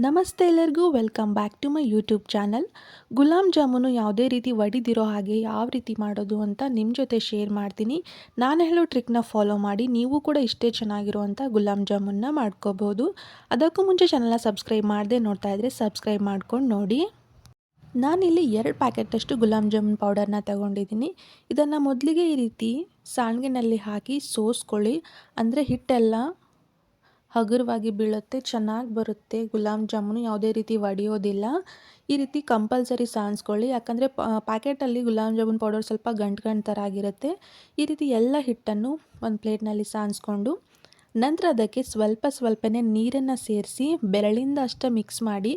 ನಮಸ್ತೆ ಎಲ್ಲರಿಗೂ welcome back to my YouTube channel. Gulab jamun ಯಾವುದೇ ರೀತಿ ಒಡಿದಿರೋ ಹಾಗೆ ಯಾವ ರೀತಿ ಮಾಡೋದು ಅಂತ ನಿಮ್ಮ ಜೊತೆ ಶೇರ್ ಮಾಡ್ತೀನಿ. ನಾನು ಹೇಳೋ ಟ್ರಿಕ್ನ ಫಾಲೋ ಮಾಡಿ ನೀವು ಕೂಡ ಇಷ್ಟೇ ಚೆನ್ನಾಗಿರುವಂಥ ಗುಲಾಬ್ ಜಾಮೂನ್ನ ಮಾಡ್ಕೋಬೋದು. ಅದಕ್ಕೂ ಮುಂಚೆ ಚಾನಲ್ನ ಸಬ್ಸ್ಕ್ರೈಬ್ ಮಾಡದೆ ನೋಡ್ತಾ ಇದ್ದರೆ ಸಬ್ಸ್ಕ್ರೈಬ್ ಮಾಡ್ಕೊಂಡು ನೋಡಿ. ನಾನಿಲ್ಲಿ 2 ಪ್ಯಾಕೆಟಷ್ಟು ಗುಲಾಬ್ ಜಾಮೂನ್ ಪೌಡರ್ನ ತಗೊಂಡಿದ್ದೀನಿ. ಇದನ್ನು ಮೊದಲಿಗೆ ಈ ರೀತಿ ಸಾಣಿಗೆನಲ್ಲಿ ಹಾಕಿ ಸೋಸ್ಕೊಳ್ಳಿ. ಅಂದರೆ ಹಿಟ್ಟೆಲ್ಲ ಹಗುರವಾಗಿ ಬೀಳುತ್ತೆ, ಚೆನ್ನಾಗಿ ಬರುತ್ತೆ. ಗುಲಾಬ್ ಜಾಮೂನು ಯಾವುದೇ ರೀತಿ ಒಡೆಯೋದಿಲ್ಲ. ಈ ರೀತಿ ಕಂಪಲ್ಸರಿ ಸಾಣಿಸ್ಕೊಳ್ಳಿ. ಯಾಕಂದರೆ ಪ್ಯಾಕೆಟಲ್ಲಿ ಗುಲಾಬ್ ಜಾಮೂನ್ ಪೌಡರ್ ಸ್ವಲ್ಪ ಗಂಟು ಥರ ಆಗಿರುತ್ತೆ. ಈ ರೀತಿ ಎಲ್ಲ ಹಿಟ್ಟನ್ನು ಒಂದು ಪ್ಲೇಟ್ನಲ್ಲಿ ಸಾಣಿಸ್ಕೊಂಡು ನಂತರ ಅದಕ್ಕೆ ಸ್ವಲ್ಪನೇ ನೀರನ್ನು ಸೇರಿಸಿ ಬೆರಳಿಂದ ಅಷ್ಟೇ ಮಿಕ್ಸ್ ಮಾಡಿ,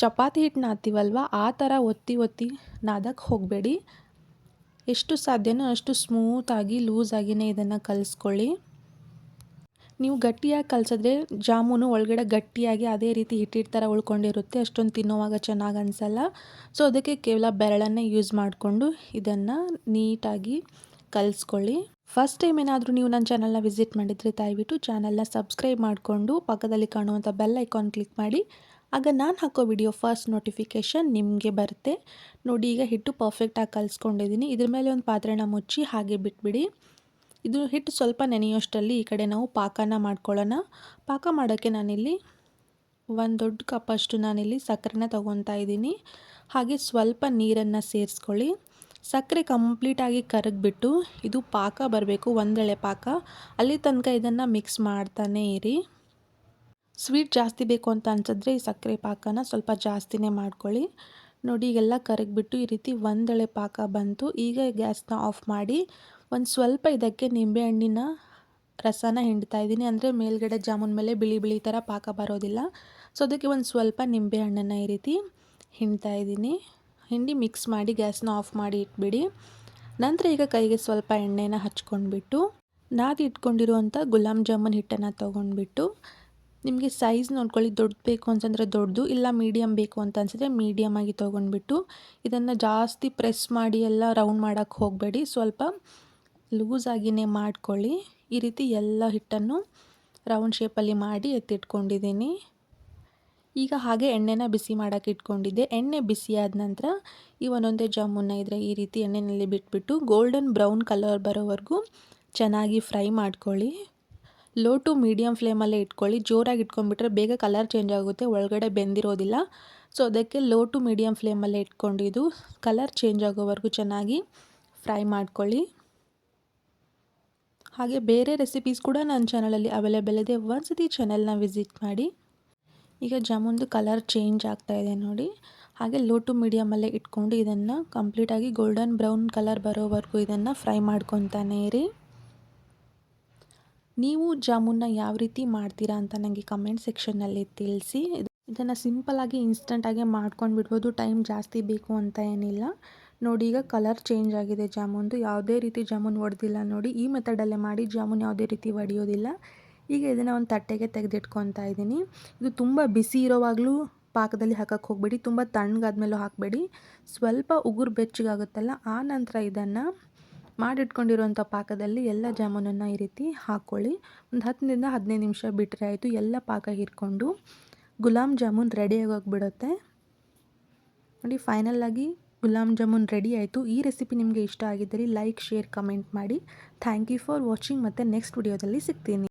ಚಪಾತಿ ಹಿಟ್ಟು ನಾದ್ತೀವಲ್ವ ಆ ಥರ ಒತ್ತಿ ನಾದಕ್ಕೆ ಹೋಗಬೇಡಿ. ಎಷ್ಟು ಸಾಧ್ಯನೋ ಅಷ್ಟು ಸ್ಮೂತಾಗಿ ಲೂಸಾಗಿಯೇ ಇದನ್ನು ಕಲಿಸ್ಕೊಳ್ಳಿ. ನೀವು ಗಟ್ಟಿಯಾಗಿ ಕಲಸಿದ್ರೆ ಜಾಮೂನು ಒಳಗಡೆ ಗಟ್ಟಿಯಾಗಿ ಅದೇ ರೀತಿ ಹಿಟ್ಟಿಟ್ಟು ಥರ ಉಳ್ಕೊಂಡಿರುತ್ತೆ, ಅಷ್ಟೊಂದು ತಿನ್ನೋವಾಗ ಚೆನ್ನಾಗಿ ಅನಿಸಲ್ಲ. ಸೊ ಅದಕ್ಕೆ ಕೇವಲ ಬೆರಳನ್ನೇ ಯೂಸ್ ಮಾಡಿಕೊಂಡು ಇದನ್ನು ನೀಟಾಗಿ ಕಲಿಸ್ಕೊಳ್ಳಿ. ಫಸ್ಟ್ ಟೈಮ್ ಏನಾದರೂ ನೀವು ನನ್ನ ಚಾನಲ್ನ ವಿಸಿಟ್ ಮಾಡಿದರೆ ದಯವಿಟ್ಟು ಚಾನಲ್ನ ಸಬ್ಸ್ಕ್ರೈಬ್ ಮಾಡಿಕೊಂಡು ಪಕ್ಕದಲ್ಲಿ ಕಾಣುವಂಥ ಬೆಲ್ ಐಕಾನ್ ಕ್ಲಿಕ್ ಮಾಡಿ. ಆಗ ನಾನು ಹಾಕೋ ವಿಡಿಯೋ ಫಸ್ಟ್ ನೋಟಿಫಿಕೇಷನ್ ನಿಮಗೆ ಬರುತ್ತೆ. ನೋಡಿ, ಈಗ ಹಿಟ್ಟು ಪರ್ಫೆಕ್ಟಾಗಿ ಕಲಿಸ್ಕೊಂಡಿದ್ದೀನಿ. ಇದ್ರ ಮೇಲೆ ಒಂದು ಪಾತ್ರೆನ ಮುಚ್ಚಿ ಹಾಗೆ ಬಿಟ್ಬಿಡಿ. ಇದು ಹಿಟ್ಟು ಸ್ವಲ್ಪ ನೆನೆಯೋಷ್ಟರಲ್ಲಿ ಈ ಕಡೆ ನಾವು ಪಾಕನ ಮಾಡ್ಕೊಳ್ಳೋಣ. ಪಾಕ ಮಾಡೋಕ್ಕೆ ನಾನಿಲ್ಲಿ ಒಂದು ದೊಡ್ಡ ಕಪ್ಪಷ್ಟು ನಾನಿಲ್ಲಿ ಸಕ್ಕರೆನ ತೊಗೊತಾ ಇದ್ದೀನಿ. ಹಾಗೆ ಸ್ವಲ್ಪ ನೀರನ್ನು ಸೇರಿಸ್ಕೊಳ್ಳಿ. ಸಕ್ಕರೆ ಕಂಪ್ಲೀಟಾಗಿ ಕರಗಿಬಿಟ್ಟು ಇದು ಪಾಕ ಬರಬೇಕು, ಒಂದೆಳೆ ಪಾಕ. ಅಲ್ಲಿ ತನಕ ಇದನ್ನು ಮಿಕ್ಸ್ ಮಾಡ್ತಾನೇ ಇರಿ. ಸ್ವೀಟ್ ಜಾಸ್ತಿ ಬೇಕು ಅಂತ ಅನ್ಸಿದ್ರೆ ಈ ಸಕ್ಕರೆ ಪಾಕನ ಸ್ವಲ್ಪ ಜಾಸ್ತಿನೇ ಮಾಡ್ಕೊಳ್ಳಿ. ನೋಡಿ, ಈಗೆಲ್ಲ ಕರಗಿಬಿಟ್ಟು ಈ ರೀತಿ ಒಂದೆಳೆ ಪಾಕ ಬಂತು. ಈಗ ಗ್ಯಾಸ್ನ ಆಫ್ ಮಾಡಿ ಒಂದು ಸ್ವಲ್ಪ ಇದಕ್ಕೆ ನಿಂಬೆಹಣ್ಣಿನ ರಸನ ಹಿಂಡ್ತಾ ಇದ್ದೀನಿ. ಅಂದರೆ ಮೇಲ್ಗಡೆ ಜಾಮೂನ್ ಮೇಲೆ ಬಿಳಿ ಬಿಳಿ ಥರ ಪಾಕ ಬರೋದಿಲ್ಲ. ಸೊ ಅದಕ್ಕೆ ಒಂದು ಸ್ವಲ್ಪ ನಿಂಬೆಹಣ್ಣನ್ನು ಈ ರೀತಿ ಹಿಂಡ್ತಾ ಇದ್ದೀನಿ. ಹಿಂಡಿ ಮಿಕ್ಸ್ ಮಾಡಿ ಗ್ಯಾಸ್ನ ಆಫ್ ಮಾಡಿ ಇಟ್ಬಿಡಿ. ನಂತರ ಈಗ ಕೈಗೆ ಸ್ವಲ್ಪ ಎಣ್ಣೆನ ಹಚ್ಕೊಂಡ್ಬಿಟ್ಟು ನಾದಿ ಇಟ್ಕೊಂಡಿರುವಂಥ ಗುಲಾಬ್ ಜಾಮೂನ್ ಹಿಟ್ಟನ್ನು ತೊಗೊಂಡ್ಬಿಟ್ಟು ನಿಮಗೆ ಸೈಜ್ ನೋಡ್ಕೊಳ್ಳಿ. ದೊಡ್ಡ ಬೇಕು ಅಂತಂದರೆ ದೊಡ್ಡದು, ಇಲ್ಲ ಮೀಡಿಯಮ್ ಬೇಕು ಅಂತ ಅನಿಸಿದ್ರೆ ಮೀಡಿಯಮ್ ಆಗಿ ತೊಗೊಂಡ್ಬಿಟ್ಟು ಇದನ್ನು ಜಾಸ್ತಿ ಪ್ರೆಸ್ ಮಾಡಿ ಎಲ್ಲ ರೌಂಡ್ ಮಾಡೋಕ್ಕೆ ಹೋಗಬೇಡಿ. ಸ್ವಲ್ಪ ಲೂಸಾಗಿಯೇ ಮಾಡ್ಕೊಳ್ಳಿ. ಈ ರೀತಿ ಎಲ್ಲ ಹಿಟ್ಟನ್ನು ರೌಂಡ್ ಶೇಪಲ್ಲಿ ಮಾಡಿ ಎತ್ತಿಟ್ಕೊಂಡಿದ್ದೀನಿ. ಈಗ ಹಾಗೆ ಎಣ್ಣೆನ ಬಿಸಿ ಮಾಡೋಕ್ಕೆ ಇಟ್ಕೊಂಡಿದ್ದೆ. ಎಣ್ಣೆ ಬಿಸಿಯಾದ ನಂತರ ಈ ಒಂದೊಂದೇ ಜಾಮೂನ್ನ ಇದ್ದರೆ ಈ ರೀತಿ ಎಣ್ಣೆಯಲ್ಲಿ ಬಿಟ್ಬಿಟ್ಟು ಗೋಲ್ಡನ್ ಬ್ರೌನ್ ಕಲರ್ ಬರೋವರೆಗೂ ಚೆನ್ನಾಗಿ ಫ್ರೈ ಮಾಡ್ಕೊಳ್ಳಿ. ಲೋ ಟು ಮೀಡಿಯಮ್ ಫ್ಲೇಮಲ್ಲೇ ಇಟ್ಕೊಳ್ಳಿ. ಜೋರಾಗಿ ಇಟ್ಕೊಂಡ್ಬಿಟ್ರೆ ಬೇಗ ಕಲರ್ ಚೇಂಜ್ ಆಗುತ್ತೆ, ಒಳಗಡೆ ಬೆಂದಿರೋದಿಲ್ಲ. ಸೊ ಅದಕ್ಕೆ ಲೋ ಟು ಮೀಡಿಯಮ್ ಫ್ಲೇಮಲ್ಲೇ ಇಟ್ಕೊಂಡಿದ್ದು ಕಲರ್ ಚೇಂಜ್ ಆಗೋವರೆಗೂ ಚೆನ್ನಾಗಿ ಫ್ರೈ ಮಾಡ್ಕೊಳ್ಳಿ. ಹಾಗೆ ಬೇರೆ ರೆಸಿಪೀಸ್ ಕೂಡ ನನ್ನ ಚಾನಲಲ್ಲಿ ಅವೈಲೇಬಲ್ ಇದೆ, ಒಂದ್ಸತಿ ಚಾನಲ್ನ ವಿಸಿಟ್ ಮಾಡಿ. ಈಗ ಜಾಮೂನ್ದು ಕಲರ್ ಚೇಂಜ್ ಆಗ್ತಾ ಇದೆ ನೋಡಿ. ಹಾಗೆ ಲೋ ಟು ಮೀಡಿಯಮಲ್ಲೇ ಇಟ್ಕೊಂಡು ಇದನ್ನು ಕಂಪ್ಲೀಟಾಗಿ ಗೋಲ್ಡನ್ ಬ್ರೌನ್ ಕಲರ್ ಬರೋವರೆಗೂ ಇದನ್ನು ಫ್ರೈ ಮಾಡ್ಕೊತಾನೇ ಇರಿ. ನೀವು ಜಾಮೂನ್ನ ಯಾವ ರೀತಿ ಮಾಡ್ತೀರಾ ಅಂತ ನನಗೆ ಕಮೆಂಟ್ ಸೆಕ್ಷನ್ನಲ್ಲಿ ತಿಳಿಸಿ. ಇದನ್ನು ಸಿಂಪಲ್ಲಾಗಿ ಇನ್ಸ್ಟಂಟಾಗಿ ಮಾಡ್ಕೊಂಡು ಬಿಡ್ಬೋದು, ಟೈಮ್ ಜಾಸ್ತಿ ಬೇಕು ಅಂತ ಏನಿಲ್ಲ. ನೋಡಿ, ಈಗ ಕಲರ್ ಚೇಂಜ್ ಆಗಿದೆ ಜಾಮೂನ್ದು. ಯಾವುದೇ ರೀತಿ ಜಾಮೂನ್ ಒಡೆದಿಲ್ಲ ನೋಡಿ. ಈ ಮೆಥಡಲ್ಲೇ ಮಾಡಿ ಜಾಮೂನ್ ಯಾವುದೇ ರೀತಿ ಒಡೆಯೋದಿಲ್ಲ. ಈಗ ಇದನ್ನು ಒಂದು ತಟ್ಟೆಗೆ ತೆಗೆದಿಟ್ಕೊತಾ ಇದ್ದೀನಿ. ಇದು ತುಂಬ ಬಿಸಿ ಇರೋವಾಗಲೂ ಪಾಕದಲ್ಲಿ ಹಾಕಕ್ಕೆ ಹೋಗಬೇಡಿ, ತುಂಬ ತಣ್ಣಗಾದ್ಮೇಲೂ ಹಾಕಬೇಡಿ. ಸ್ವಲ್ಪ ಉಗುರು ಬೆಚ್ಚಗಾಗುತ್ತಲ್ಲ ಆ ನಂತರ ಇದನ್ನು ಮಾಡಿಟ್ಕೊಂಡಿರುವಂಥ ಪಾಕದಲ್ಲಿ ಎಲ್ಲ ಜಾಮೂನನ್ನು ಈ ರೀತಿ ಹಾಕ್ಕೊಳ್ಳಿ. ಒಂದು 10ರಿಂದ 15 ನಿಮಿಷ ಬಿಟ್ಟರೆ ಆಯಿತು. ಎಲ್ಲ ಪಾಕ ಹೀರ್ಕೊಂಡು ಗುಲಾಬ್ ಜಾಮೂನ್ ರೆಡಿಯಾಗಿ ಹೋಗಿಬಿಡುತ್ತೆ ನೋಡಿ. ಫೈನಲ್ಲಾಗಿ ಗುಲಾಬ್ ಜಾಮೂನ್ ರೆಡಿ ಆಯಿತು. ಈ ರೆಸಿಪಿ ನಿಮಗೆ ಇಷ್ಟ ಆಗಿದ್ದರೆ ಲೈಕ್, ಶೇರ್, ಕಮೆಂಟ್ ಮಾಡಿ. Thank you for watching. ಮತ್ತು ನೆಕ್ಸ್ಟ್ ವಿಡಿಯೋದಲ್ಲಿ ಸಿಗ್ತೀನಿ.